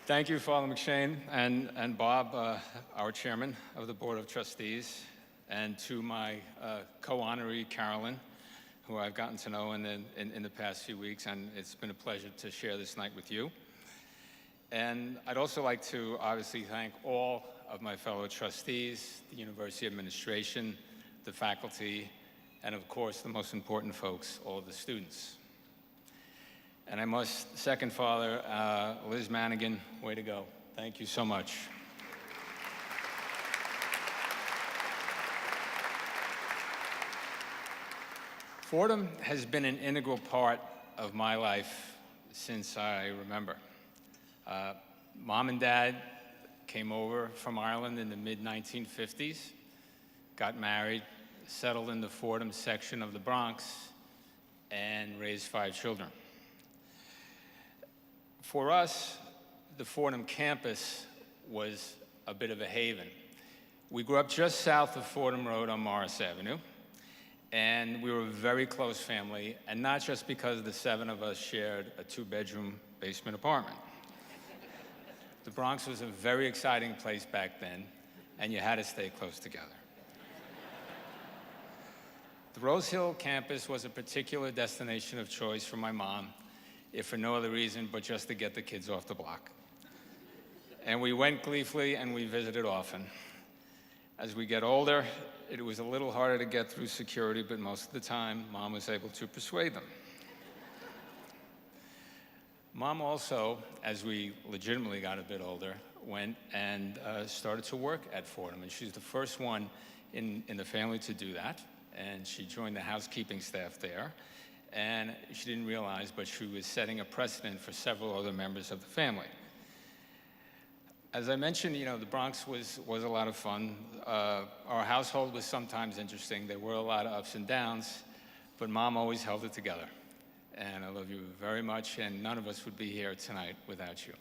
Thank you, Father McShane, and Bob, our chairman of the Board of Trustees, and to my co-honoree, Carolyn, who I've gotten to know in the past few weeks, and it's been a pleasure to share this night with you. And I'd also like to obviously thank all of my fellow trustees, the university administration, the faculty, and of course, the most important folks, all of the students. And I must second Father Liz Manigan, way to go. Thank you so much. Fordham has been an integral part of my life since I remember. Mom and Dad came over from Ireland in the mid-1950s, got married, settled in the Fordham section of the Bronx, and raised 5 children. For us, the Fordham campus was a bit of a haven. We grew up just south of Fordham Road on Morris Avenue, and we were a very close family, and not just because the 7 of us shared a 2-bedroom basement apartment. The Bronx was a very exciting place back then, and you had to stay close together. The Rose Hill campus was a particular destination of choice for my mom, if for no other reason but just to get the kids off the block. And we went gleefully and we visited often. As we get older, it was a little harder to get through security, but most of the time, Mom was able to persuade them. Mom also, as we legitimately got a bit older, went and started to work at Fordham, and she's the first one in the family to do that, and she joined the housekeeping staff there. And she didn't realize, but she was setting a precedent for several other members of the family. As I mentioned, the Bronx was a lot of fun. Our household was sometimes interesting. There were a lot of ups and downs, but Mom always held it together. And I love you very much, and none of us would be here tonight without you.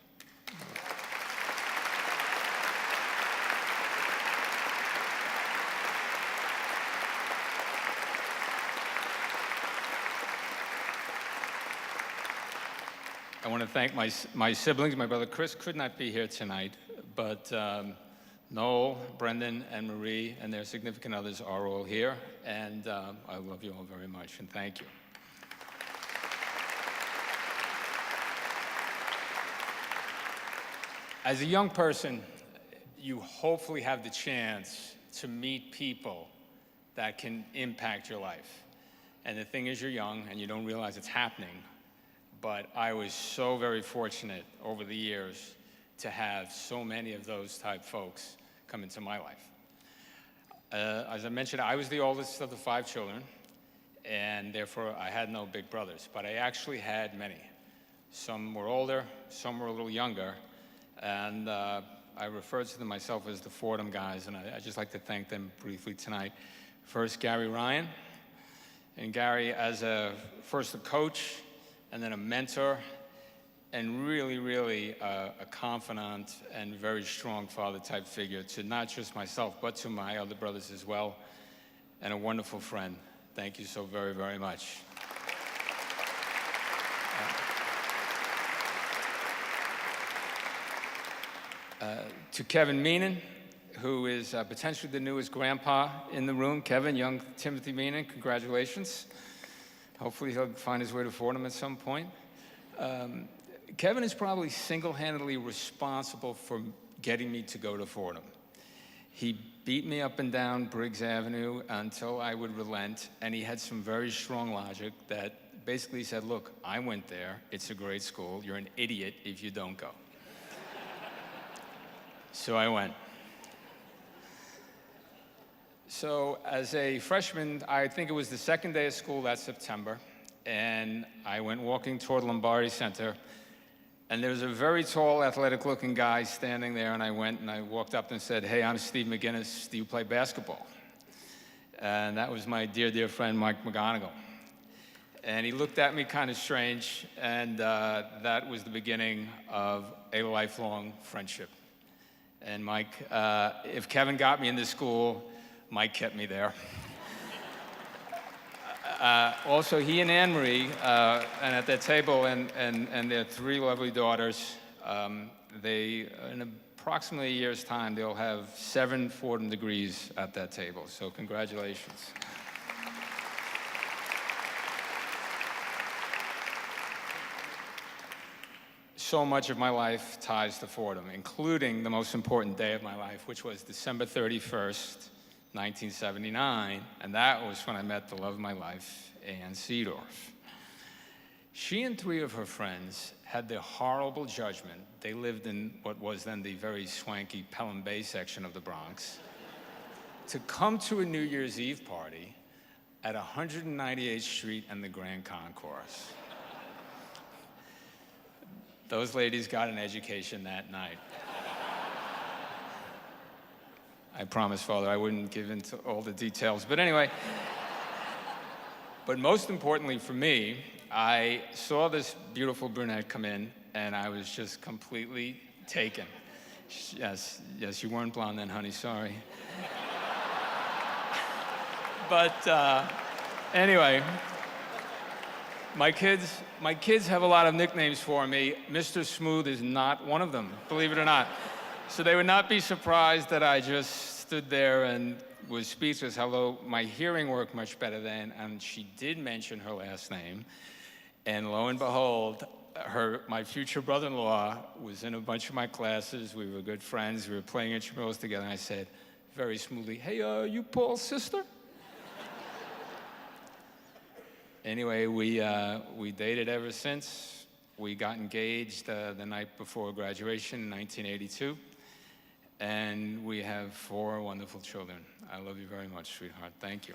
I want to thank my siblings. My brother Chris could not be here tonight, but Noel, Brendan, and Marie, and their significant others are all here, and I love you all very much, and thank you. As a young person, you hopefully have the chance to meet people that can impact your life. And the thing is, you're young, and you don't realize it's happening. But I was so very fortunate over the years to have so many of those type folks come into my life. As I mentioned, I was the oldest of the 5 children, and therefore I had no big brothers, but I actually had many. Some were older, some were a little younger, and I refer to them myself as the Fordham guys, and I'd just like to thank them briefly tonight. First, Gary Ryan, and Gary as first a coach, and then a mentor, and really a confidant and very strong father-type figure to not just myself, but to my other brothers as well, and a wonderful friend. Thank you so very, very much. To Kevin Meenan, who is potentially the newest grandpa in the room. Kevin, young Timothy Meenan, congratulations. Hopefully he'll find his way to Fordham at some point. Kevin is probably single-handedly responsible for getting me to go to Fordham. He beat me up and down Briggs Avenue until I would relent, and he had some very strong logic that basically said, look, I went there, it's a great school, you're an idiot if you don't go. So I went. So as a freshman, I think it was the 2nd day of school that September, and I went walking toward Lombardi Center, and there was a very tall, athletic-looking guy standing there, and I went and I walked up and said, hey, I'm Steve McGuinness, do you play basketball? And that was my dear, dear friend, Mike McGonigal. And he looked at me kind of strange, and that was the beginning of a lifelong friendship. And Mike, if Kevin got me into school, Mike kept me there. Also, he and Anne-Marie, and at that table, and their 3 lovely daughters, In approximately a year's time, they'll have 7 Fordham degrees at that table. So congratulations. So much of my life ties to Fordham, including the most important day of my life, which was December 31st, 1979, and that was when I met the love of my life, Ann Seedorf. She and 3 of her friends had the horrible judgment, they lived in what was then the very swanky Pelham Bay section of the Bronx, to come to a New Year's Eve party at 198th Street and the Grand Concourse. Those ladies got an education that night. I promised, Father, I wouldn't give into all the details. But anyway, but most importantly for me, I saw this beautiful brunette come in, and I was just completely taken. Yes, you weren't blonde then, honey, sorry. But anyway, my kids have a lot of nicknames for me. Mr. Smooth is not one of them, believe it or not. So they would not be surprised that I just stood there and was speechless, although my hearing worked much better then, and she did mention her last name. And lo and behold, my future brother-in-law was in a bunch of my classes. We were good friends. We were playing intramurals together, and I said very smoothly, "Hey, you Paul's sister?" Anyway, we dated ever since. We got engaged the night before graduation in 1982, and we have 4 wonderful children. I love you very much, sweetheart. Thank you.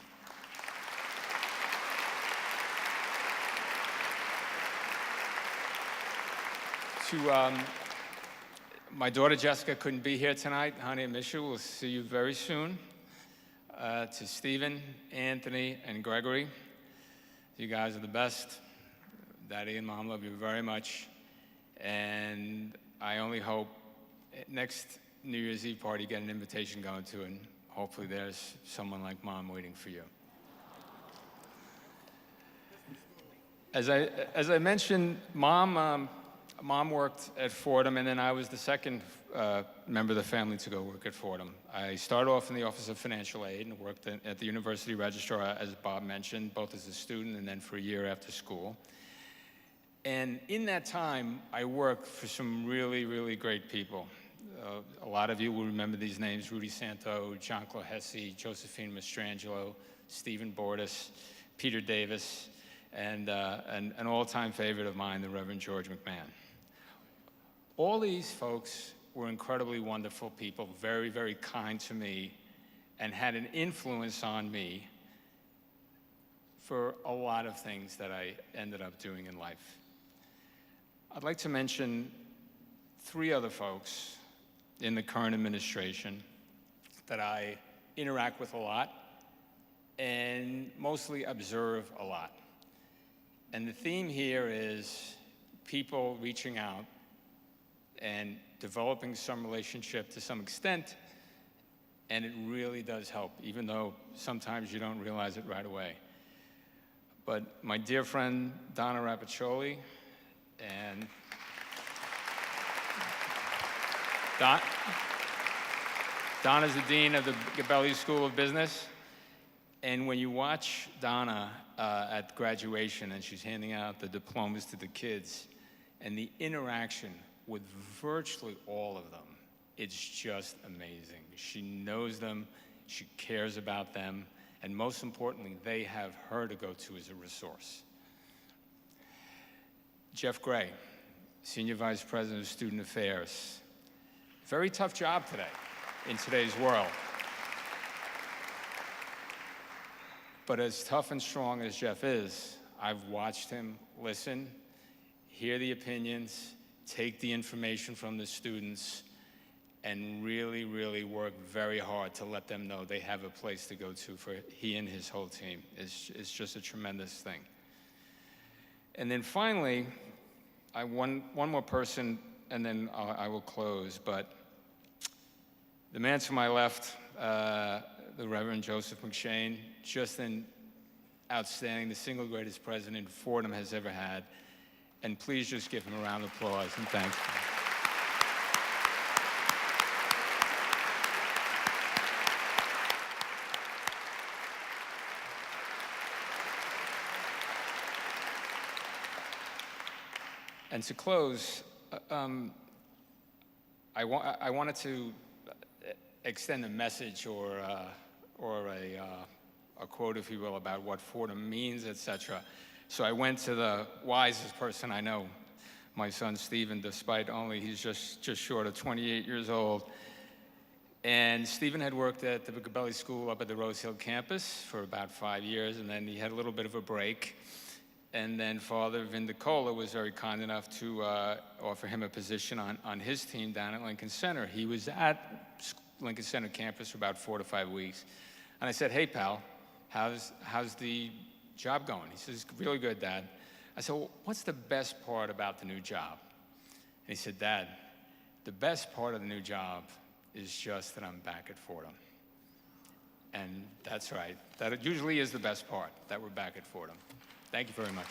My daughter Jessica couldn't be here tonight. Honey, I miss you. We'll see you very soon. To Stephen, Anthony, and Gregory. You guys are the best. Daddy and Mom love you very much. And I only hope next New Year's Eve party you get an invitation going to, and hopefully there's someone like Mom waiting for you. As I mentioned, Mom worked at Fordham, and then I was the second member of the family to go work at Fordham. I started off in the Office of Financial Aid and worked at the University Registrar, as Bob mentioned, both as a student and then for a year after school. And in that time, I worked for some really, really great people. A lot of you will remember these names: Rudy Santo, John Clohesi, Josephine Mastrangelo, Stephen Bordas, Peter Davis, and an all-time favorite of mine, the Reverend George McMahon. All these folks were incredibly wonderful people, very, very kind to me, and had an influence on me for a lot of things that I ended up doing in life. I'd like to mention 3 other folks in the current administration that I interact with a lot and mostly observe a lot. And the theme here is people reaching out and developing some relationship to some extent, and it really does help, even though sometimes you don't realize it right away. But my dear friend, Donna Rapiccioli, and Donna's the dean of the Gabelli School of Business, and when you watch Donna at graduation and she's handing out the diplomas to the kids, and the interaction with virtually all of them, it's just amazing. She knows them, she cares about them, and most importantly, they have her to go to as a resource. Jeff Gray, Senior Vice President of Student Affairs. Very tough job today, in today's world. But as tough and strong as Jeff is, I've watched him listen, hear the opinions, take the information from the students, and really, really work very hard to let them know they have a place to go to for he and his whole team. It's just a tremendous thing. And then finally, one more person, and then I will close, but the man to my left, the Reverend Joseph McShane, just an outstanding, the single greatest president Fordham has ever had. And please just give him a round of applause and thanks. And to close, I wanted to extend a message or a quote, if you will, about what Fordham means, etc. So I went to the wisest person I know, my son Stephen, despite he's just short of 28 years old. And Stephen had worked at the Gabelli School up at the Rose Hill campus for about 5 years, and then he had a little bit of a break. And then Father Vindicola was very kind enough to offer him a position on his team down at Lincoln Center. He was at Lincoln Center campus for about 4 to 5 weeks. And I said, hey, pal, how's the job going? He says, really good, Dad. I said, well, what's the best part about the new job? And he said, Dad, the best part of the new job is just that I'm back at Fordham. And that's right. That usually is the best part, that we're back at Fordham. Thank you very much.